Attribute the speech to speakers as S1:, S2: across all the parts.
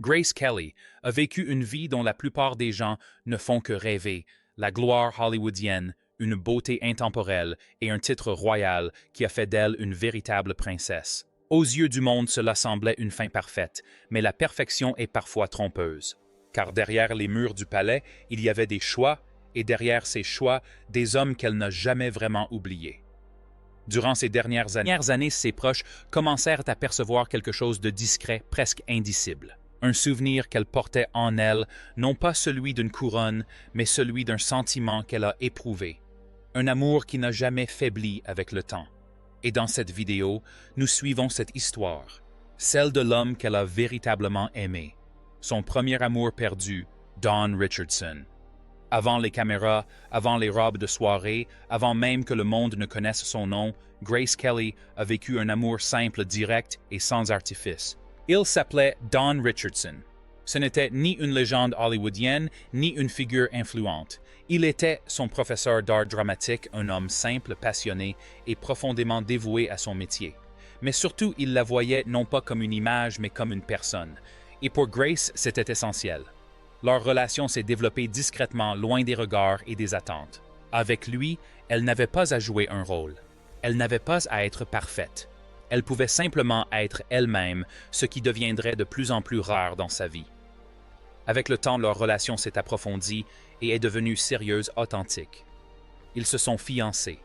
S1: Grace Kelly a vécu une vie dont la plupart des gens ne font que rêver, la gloire hollywoodienne, une beauté intemporelle et un titre royal qui a fait d'elle une véritable princesse. Aux yeux du monde, cela semblait une fin parfaite, mais la perfection est parfois trompeuse. Car derrière les murs du palais, il y avait des choix, et derrière ces choix, des hommes qu'elle n'a jamais vraiment oubliés. Durant ces dernières années, ses proches commencèrent à percevoir quelque chose de discret, presque indicible. Un souvenir qu'elle portait en elle, non pas celui d'une couronne, mais celui d'un sentiment qu'elle a éprouvé. Un amour qui n'a jamais faibli avec le temps. Et dans cette vidéo, nous suivons cette histoire, celle de l'homme qu'elle a véritablement aimé, son premier amour perdu, Don Richardson. Avant les caméras, avant les robes de soirée, avant même que le monde ne connaisse son nom, Grace Kelly a vécu un amour simple, direct et sans artifice. Il s'appelait Don Richardson. Ce n'était ni une légende hollywoodienne, ni une figure influente. Il était son professeur d'art dramatique, un homme simple, passionné et profondément dévoué à son métier. Mais surtout, il la voyait non pas comme une image, mais comme une personne. Et pour Grace, c'était essentiel. Leur relation s'est développée discrètement, loin des regards et des attentes. Avec lui, elle n'avait pas à jouer un rôle. Elle n'avait pas à être parfaite. Elle pouvait simplement être elle-même, ce qui deviendrait de plus en plus rare dans sa vie. Avec le temps, leur relation s'est approfondie et est devenue sérieuse, authentique. Ils se sont fiancés.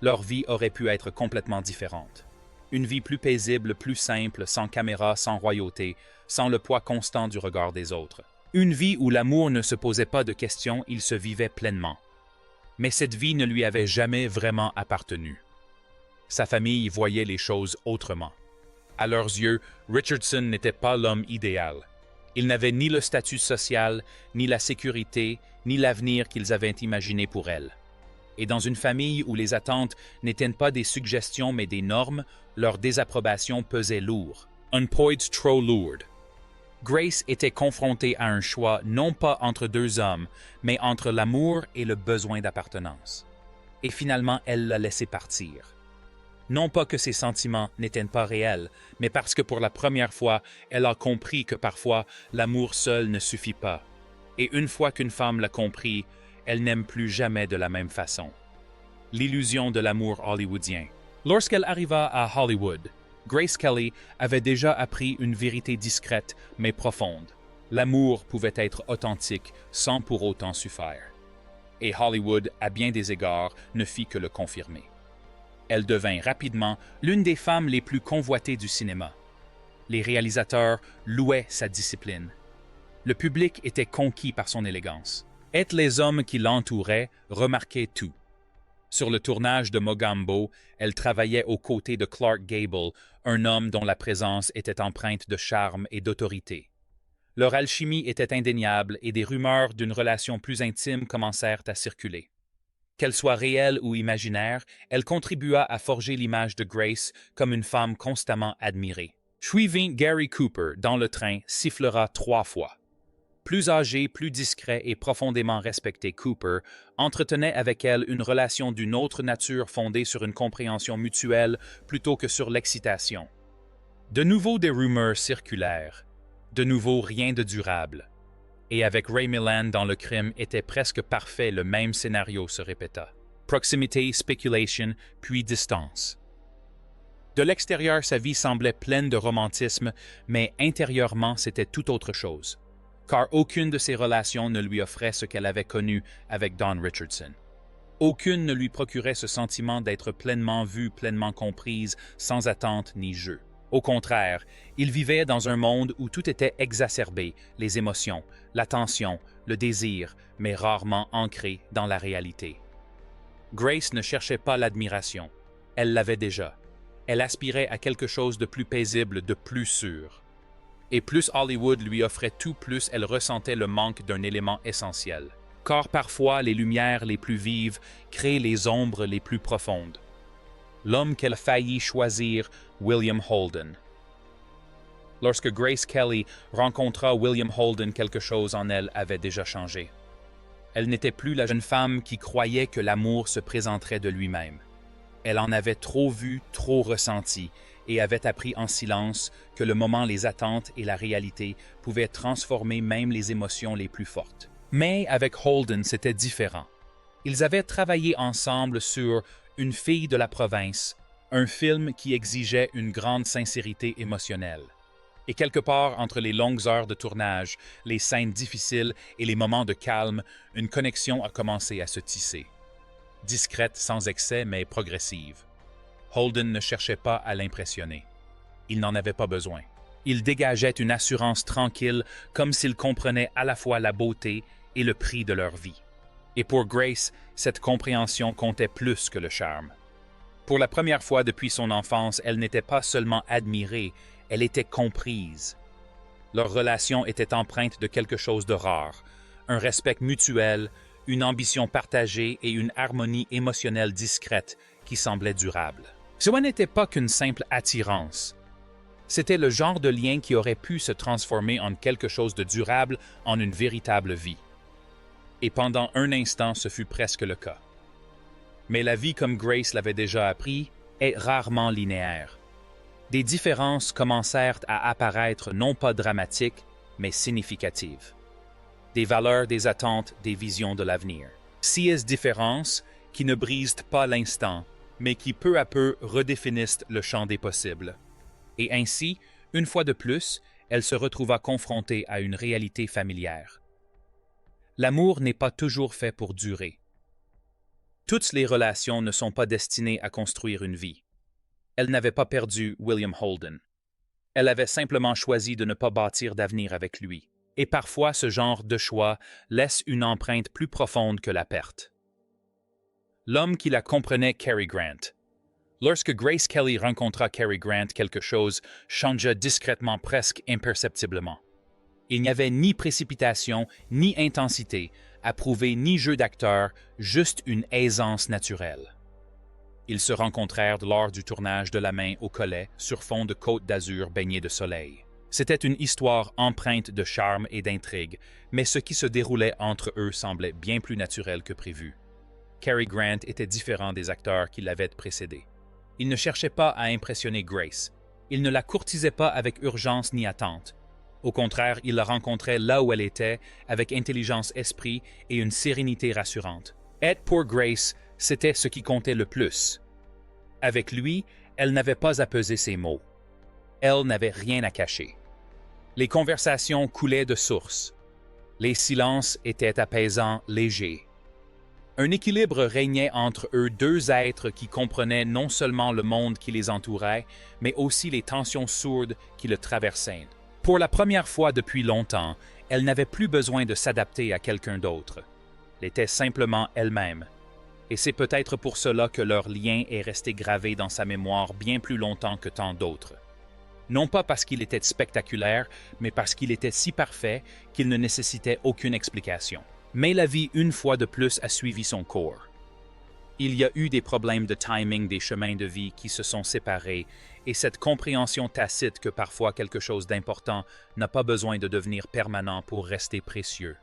S1: Leur vie aurait pu être complètement différente. Une vie plus paisible, plus simple, sans caméra, sans royauté, sans le poids constant du regard des autres. Une vie où l'amour ne se posait pas de questions, il se vivait pleinement. Mais cette vie ne lui avait jamais vraiment appartenu. Sa famille voyait les choses autrement. À leurs yeux, Richardson n'était pas l'homme idéal. Il n'avait ni le statut social, ni la sécurité, ni l'avenir qu'ils avaient imaginé pour elle. Et dans une famille où les attentes n'étaient pas des suggestions mais des normes, leur désapprobation pesait lourd. Un poids trop lourd. Grace était confrontée à un choix non pas entre deux hommes, mais entre l'amour et le besoin d'appartenance. Et finalement, elle l'a laissé partir. Non pas que ses sentiments n'étaient pas réels, mais parce que pour la première fois, elle a compris que parfois, l'amour seul ne suffit pas. Et une fois qu'une femme l'a compris, elle n'aime plus jamais de la même façon. L'illusion de l'amour hollywoodien. Lorsqu'elle arriva à Hollywood, Grace Kelly avait déjà appris une vérité discrète mais profonde. L'amour pouvait être authentique sans pour autant suffire. Et Hollywood, à bien des égards, ne fit que le confirmer. Elle devint rapidement l'une des femmes les plus convoitées du cinéma. Les réalisateurs louaient sa discipline. Le public était conquis par son élégance. Et les hommes qui l'entouraient remarquaient tout. Sur le tournage de Mogambo, elle travaillait aux côtés de Clark Gable, un homme dont la présence était empreinte de charme et d'autorité. Leur alchimie était indéniable et des rumeurs d'une relation plus intime commencèrent à circuler. Qu'elle soit réelle ou imaginaire, elle contribua à forger l'image de Grace comme une femme constamment admirée. Suivant Gary Cooper dans le train sifflera 3 fois. Plus âgé, plus discret et profondément respecté, Cooper entretenait avec elle une relation d'une autre nature fondée sur une compréhension mutuelle plutôt que sur l'excitation. De nouveau des rumeurs circulèrent. De nouveau rien de durable. Et avec Ray Milland dans le crime était presque parfait, le même scénario se répéta. Proximité, spéculation, puis distance. De l'extérieur, sa vie semblait pleine de romantisme, mais intérieurement, c'était tout autre chose. Car aucune de ses relations ne lui offrait ce qu'elle avait connu avec Don Richardson. Aucune ne lui procurait ce sentiment d'être pleinement vue, pleinement comprise, sans attente ni jeu. Au contraire, il vivait dans un monde où tout était exacerbé, les émotions, la tension, le désir, mais rarement ancré dans la réalité. Grace ne cherchait pas l'admiration. Elle l'avait déjà. Elle aspirait à quelque chose de plus paisible, de plus sûr. Et plus Hollywood lui offrait tout, plus elle ressentait le manque d'un élément essentiel. Car parfois, les lumières les plus vives créent les ombres les plus profondes. L'homme qu'elle faillit choisir, William Holden. Lorsque Grace Kelly rencontra William Holden, quelque chose en elle avait déjà changé. Elle n'était plus la jeune femme qui croyait que l'amour se présenterait de lui-même. Elle en avait trop vu, trop ressenti, et avait appris en silence que le moment, les attentes et la réalité pouvaient transformer même les émotions les plus fortes. Mais avec Holden, c'était différent. Ils avaient travaillé ensemble sur Une fille de la province, un film qui exigeait une grande sincérité émotionnelle. Et quelque part entre les longues heures de tournage, les scènes difficiles et les moments de calme, une connexion a commencé à se tisser. Discrète, sans excès, mais progressive. Holden ne cherchait pas à l'impressionner. Il n'en avait pas besoin. Il dégageait une assurance tranquille, comme s'il comprenait à la fois la beauté et le prix de leur vie. Et pour Grace, cette compréhension comptait plus que le charme. Pour la première fois depuis son enfance, elle n'était pas seulement admirée, elle était comprise. Leur relation était empreinte de quelque chose de rare, un respect mutuel, une ambition partagée et une harmonie émotionnelle discrète qui semblait durable. Ce n'était pas qu'une simple attirance. C'était le genre de lien qui aurait pu se transformer en quelque chose de durable, en une véritable vie. Et pendant un instant, ce fut presque le cas. Mais la vie, comme Grace l'avait déjà appris, est rarement linéaire. Des différences commencèrent à apparaître non pas dramatiques, mais significatives. Des valeurs, des attentes, des visions de l'avenir. Ces différences qui ne brisent pas l'instant, mais qui peu à peu redéfinissent le champ des possibles. Et ainsi, une fois de plus, elle se retrouva confrontée à une réalité familière. L'amour n'est pas toujours fait pour durer. Toutes les relations ne sont pas destinées à construire une vie. Elle n'avait pas perdu William Holden. Elle avait simplement choisi de ne pas bâtir d'avenir avec lui. Et parfois, ce genre de choix laisse une empreinte plus profonde que la perte. L'homme qui la comprenait, Cary Grant. Lorsque Grace Kelly rencontra Cary Grant, quelque chose changea discrètement, presque imperceptiblement. Il n'y avait ni précipitation, ni intensité, approuvé ni jeu d'acteur, juste une aisance naturelle. Ils se rencontrèrent lors du tournage de La Main au collet, sur fond de côte d'azur baignée de soleil. C'était une histoire empreinte de charme et d'intrigue, mais ce qui se déroulait entre eux semblait bien plus naturel que prévu. Cary Grant était différent des acteurs qui l'avaient précédé. Il ne cherchait pas à impressionner Grace. Il ne la courtisait pas avec urgence ni attente. Au contraire, il la rencontrait là où elle était, avec intelligence esprit et une sérénité rassurante. Et pour Grace, c'était ce qui comptait le plus. Avec lui, elle n'avait pas à peser ses mots. Elle n'avait rien à cacher. Les conversations coulaient de source. Les silences étaient apaisants, légers. Un équilibre régnait entre eux, deux êtres qui comprenaient non seulement le monde qui les entourait, mais aussi les tensions sourdes qui le traversaient. Pour la première fois depuis longtemps, elle n'avait plus besoin de s'adapter à quelqu'un d'autre. Elle était simplement elle-même. Et c'est peut-être pour cela que leur lien est resté gravé dans sa mémoire bien plus longtemps que tant d'autres. Non pas parce qu'il était spectaculaire, mais parce qu'il était si parfait qu'il ne nécessitait aucune explication. Mais la vie, une fois de plus, a suivi son cours. Il y a eu des problèmes de timing des chemins de vie qui se sont séparés, et cette compréhension tacite que parfois quelque chose d'important n'a pas besoin de devenir permanent pour rester précieux.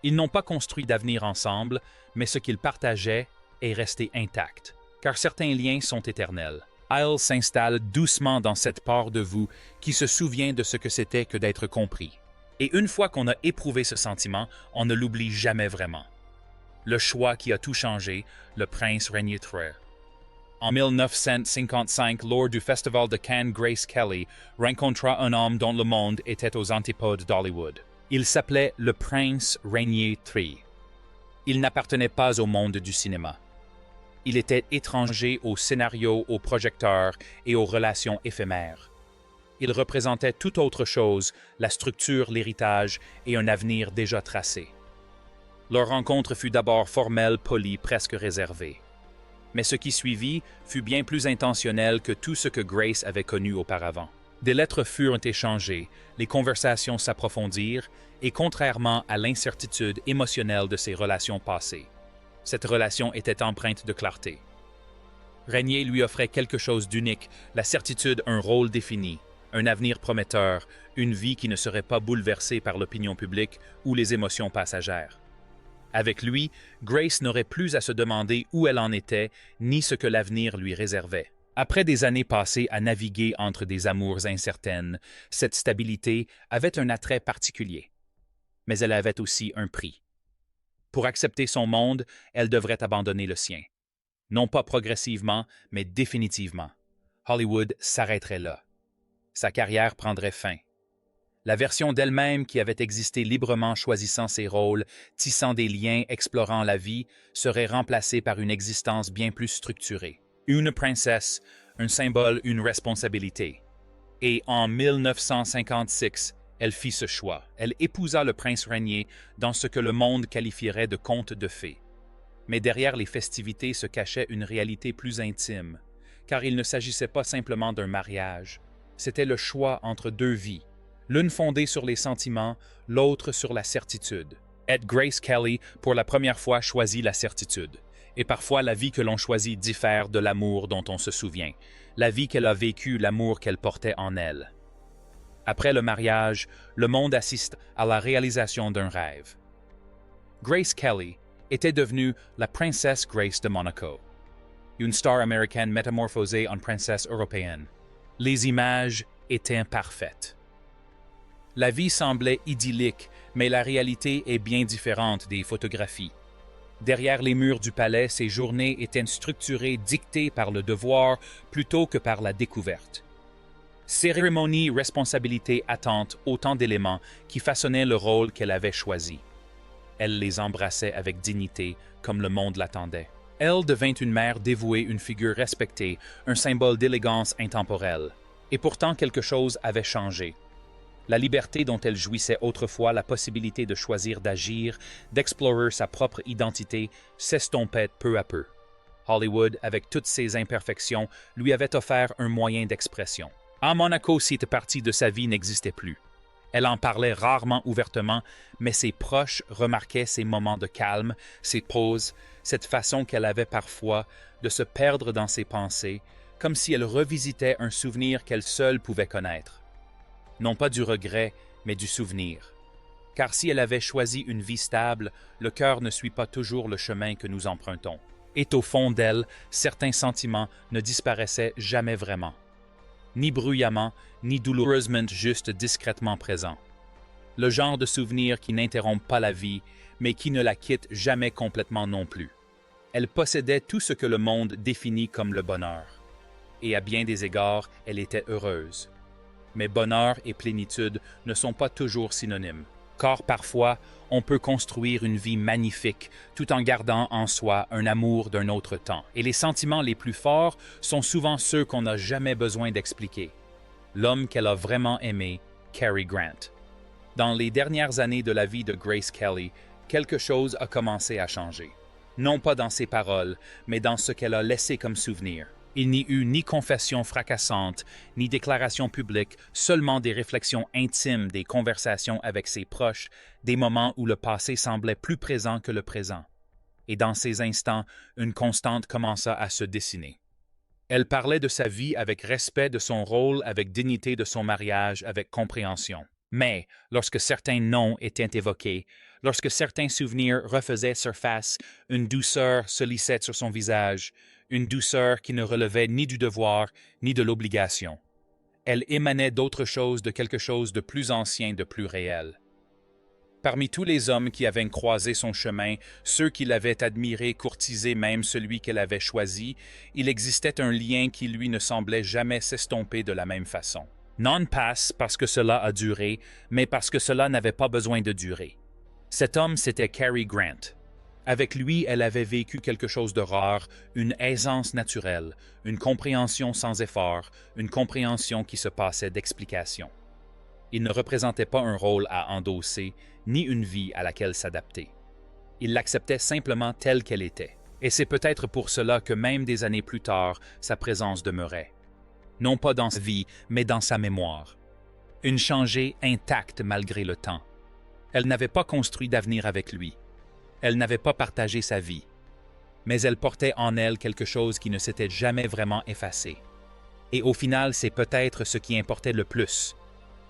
S1: Ils n'ont pas construit d'avenir ensemble, mais ce qu'ils partageaient est resté intact, car certains liens sont éternels. Isle s'installe doucement dans cette part de vous qui se souvient de ce que c'était que d'être compris. Et une fois qu'on a éprouvé ce sentiment, on ne l'oublie jamais vraiment. Le choix qui a tout changé, le prince Rainier III. En 1955, lors du Festival de Cannes, Grace Kelly rencontra un homme dont le monde était aux antipodes d'Hollywood. Il s'appelait le prince Rainier III. Il n'appartenait pas au monde du cinéma. Il était étranger au scénario, aux projecteurs et aux relations éphémères. Il représentait tout autre chose, la structure, l'héritage et un avenir déjà tracé. Leur rencontre fut d'abord formelle, polie, presque réservée. Mais ce qui suivit fut bien plus intentionnel que tout ce que Grace avait connu auparavant. Des lettres furent échangées, les conversations s'approfondirent, et contrairement à l'incertitude émotionnelle de ses relations passées, cette relation était empreinte de clarté. Rainier lui offrait quelque chose d'unique, la certitude d'un rôle défini, un avenir prometteur, une vie qui ne serait pas bouleversée par l'opinion publique ou les émotions passagères. Avec lui, Grace n'aurait plus à se demander où elle en était, ni ce que l'avenir lui réservait. Après des années passées à naviguer entre des amours incertaines, cette stabilité avait un attrait particulier. Mais elle avait aussi un prix. Pour accepter son monde, elle devrait abandonner le sien. Non pas progressivement, mais définitivement. Hollywood s'arrêterait là. Sa carrière prendrait fin. La version d'elle-même qui avait existé librement choisissant ses rôles, tissant des liens, explorant la vie, serait remplacée par une existence bien plus structurée. Une princesse, un symbole, une responsabilité. Et en 1956, elle fit ce choix. Elle épousa le prince régnier dans ce que le monde qualifierait de conte de fées. Mais derrière les festivités se cachait une réalité plus intime, car il ne s'agissait pas simplement d'un mariage. C'était le choix entre deux vies, l'une fondée sur les sentiments, l'autre sur la certitude. Et Grace Kelly, pour la première fois, choisit la certitude. Et parfois, la vie que l'on choisit diffère de l'amour dont on se souvient, la vie qu'elle a vécue, l'amour qu'elle portait en elle. Après le mariage, le monde assiste à la réalisation d'un rêve. Grace Kelly était devenue la princesse Grace de Monaco, une star américaine métamorphosée en princesse européenne. Les images étaient parfaites. La vie semblait idyllique, mais la réalité est bien différente des photographies. Derrière les murs du palais, ces journées étaient structurées, dictées par le devoir plutôt que par la découverte. Cérémonie, responsabilité, attente, autant d'éléments qui façonnaient le rôle qu'elle avait choisi. Elle les embrassait avec dignité, comme le monde l'attendait. Elle devint une mère dévouée, une figure respectée, un symbole d'élégance intemporelle. Et pourtant quelque chose avait changé. La liberté dont elle jouissait autrefois, la possibilité de choisir d'agir, d'explorer sa propre identité, s'estompait peu à peu. Hollywood, avec toutes ses imperfections, lui avait offert un moyen d'expression. À Monaco, cette partie de sa vie n'existait plus. Elle en parlait rarement ouvertement, mais ses proches remarquaient ses moments de calme, ses pauses, cette façon qu'elle avait parfois de se perdre dans ses pensées, comme si elle revisitait un souvenir qu'elle seule pouvait connaître. Non pas du regret, mais du souvenir. Car si elle avait choisi une vie stable, le cœur ne suit pas toujours le chemin que nous empruntons. Et au fond d'elle, certains sentiments ne disparaissaient jamais vraiment. Ni bruyamment, ni douloureusement, juste discrètement présents. Le genre de souvenir qui n'interrompt pas la vie, mais qui ne la quitte jamais complètement non plus. Elle possédait tout ce que le monde définit comme le bonheur. Et à bien des égards, elle était heureuse. Mais bonheur et plénitude ne sont pas toujours synonymes. Car parfois, on peut construire une vie magnifique tout en gardant en soi un amour d'un autre temps. Et les sentiments les plus forts sont souvent ceux qu'on n'a jamais besoin d'expliquer. L'homme qu'elle a vraiment aimé, Cary Grant. Dans les dernières années de la vie de Grace Kelly, quelque chose a commencé à changer. Non pas dans ses paroles, mais dans ce qu'elle a laissé comme souvenir. Il n'y eut ni confession fracassante, ni déclaration publique, seulement des réflexions intimes, des conversations avec ses proches, des moments où le passé semblait plus présent que le présent. Et dans ces instants, une constante commença à se dessiner. Elle parlait de sa vie avec respect de son rôle, avec dignité de son mariage, avec compréhension. Mais, lorsque certains noms étaient évoqués, lorsque certains souvenirs refaisaient surface, une douceur se lissait sur son visage, une douceur qui ne relevait ni du devoir ni de l'obligation. Elle émanait d'autre chose, de quelque chose de plus ancien, de plus réel. Parmi tous les hommes qui avaient croisé son chemin, ceux qui l'avaient admiré, courtisé, même celui qu'elle avait choisi, il existait un lien qui lui ne semblait jamais s'estomper de la même façon. Non pas parce que cela a duré, mais parce que cela n'avait pas besoin de durer. Cet homme, c'était Cary Grant. Avec lui, elle avait vécu quelque chose de rare, une aisance naturelle, une compréhension sans effort, une compréhension qui se passait d'explication. Il ne représentait pas un rôle à endosser, ni une vie à laquelle s'adapter. Il l'acceptait simplement telle qu'elle était. Et c'est peut-être pour cela que même des années plus tard, sa présence demeurait. Non pas dans sa vie, mais dans sa mémoire. Une changée intacte malgré le temps. Elle n'avait pas construit d'avenir avec lui. Elle n'avait pas partagé sa vie. Mais elle portait en elle quelque chose qui ne s'était jamais vraiment effacé. Et au final, c'est peut-être ce qui importait le plus.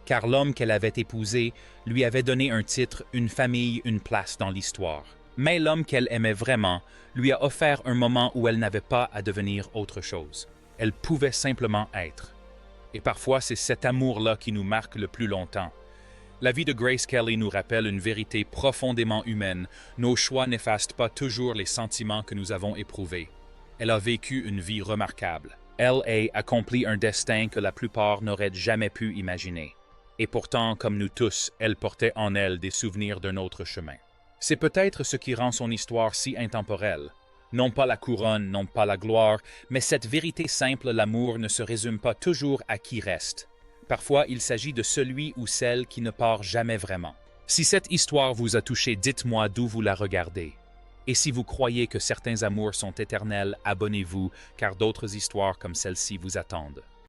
S1: Car l'homme qu'elle avait épousé lui avait donné un titre, une famille, une place dans l'histoire. Mais l'homme qu'elle aimait vraiment lui a offert un moment où elle n'avait pas à devenir autre chose. Elle pouvait simplement être. Et parfois, c'est cet amour-là qui nous marque le plus longtemps. La vie de Grace Kelly nous rappelle une vérité profondément humaine. Nos choix n'effacent pas toujours les sentiments que nous avons éprouvés. Elle a vécu une vie remarquable. Elle a accompli un destin que la plupart n'auraient jamais pu imaginer. Et pourtant, comme nous tous, elle portait en elle des souvenirs d'un autre chemin. C'est peut-être ce qui rend son histoire si intemporelle. Non pas la couronne, non pas la gloire, mais cette vérité simple, l'amour ne se résume pas toujours à qui reste. Parfois, il s'agit de celui ou celle qui ne part jamais vraiment. Si cette histoire vous a touché, dites-moi d'où vous la regardez. Et si vous croyez que certains amours sont éternels, abonnez-vous, car d'autres histoires comme celle-ci vous attendent.